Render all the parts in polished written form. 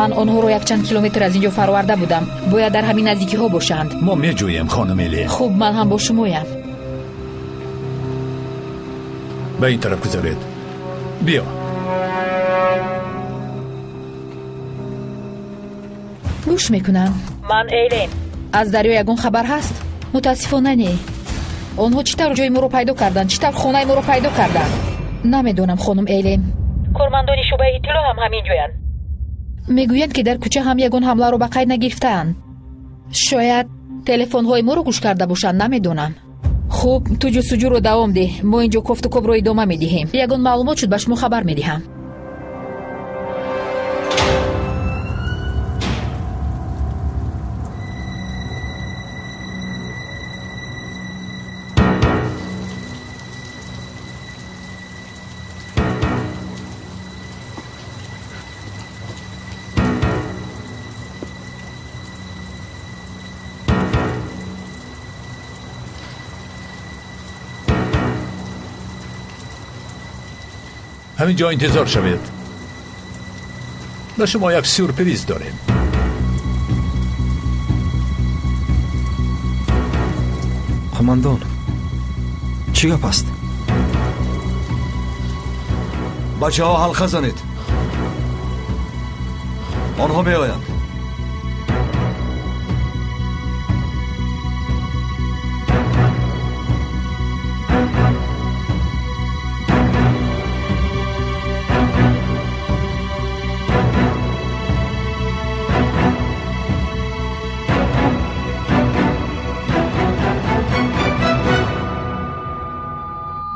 من آنها رو یک چند کیلومتر از اینجا فرآورده بودم. باید در همین نزدیکی ها باشند. ما میجویم خانم ایلین. خوب، من هم با شمایم. به این طرف گذارید. بیا. گوش میکنم. من ایلین. از دریا یگان خبر هست؟ متاسفانه نه. آنها چطور جای ما رو پیدا کردن؟ چطور خانه ما رو پیدا کردن؟ نمیدونم خانم ایلین. کارمندان شعبه اطلاع هم همین جویند. میگویند که در کوچه هم یگان حمله رو به قید نگرفتند. شاید تلفن های ما رو گوش کرده باشند، نمیدونم. خوب، تو جستجو رو دوام ده. ما اینجا کفت و کب رو ادامه میدهیم. یگان معلومات شد به شما خبر میدهم. همینجا انتظار شوید. به شما یک سورپریز داریم. قماندان، چی گپ است؟ بچه ها حلقه زنید. آنها می آیند.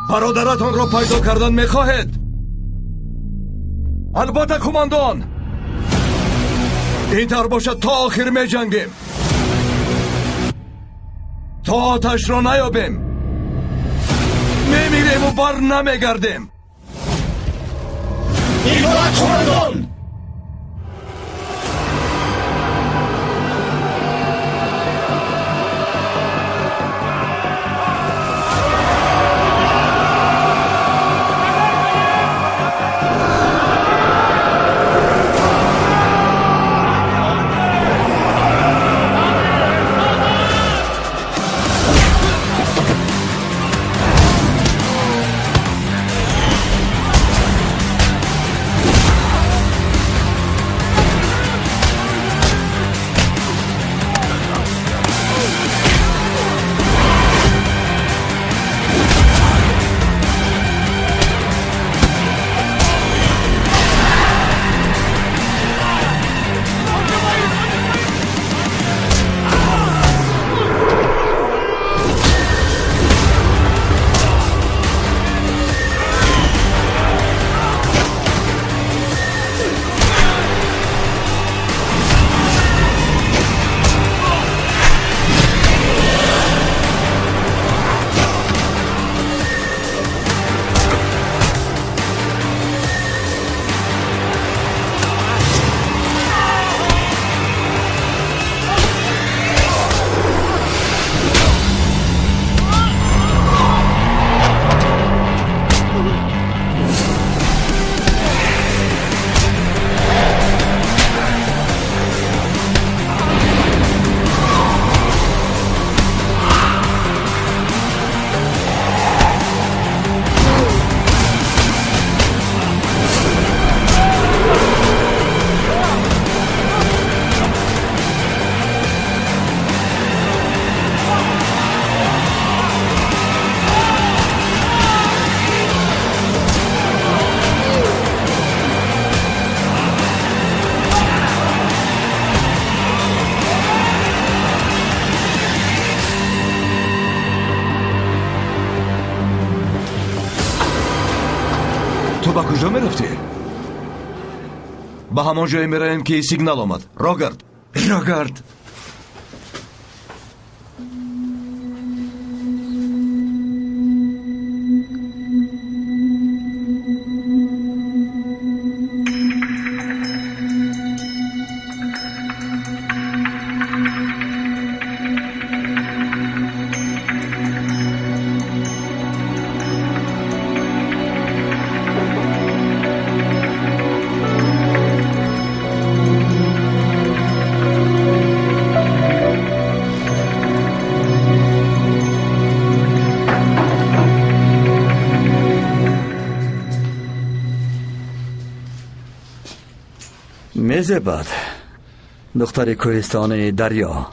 برادرتان را پیدا کردن میخواهید؟ البته کماندان، این طور باشد تا آخر می جنگیم، تا آتش را نیابیم. میمیریم و بر نمیگردیم. ایوان کماندان. تو با کجا می رفتی؟ به همان جایی می رویم که سیگنال آمد. راگرد. میزباد دختر کوهستان دریا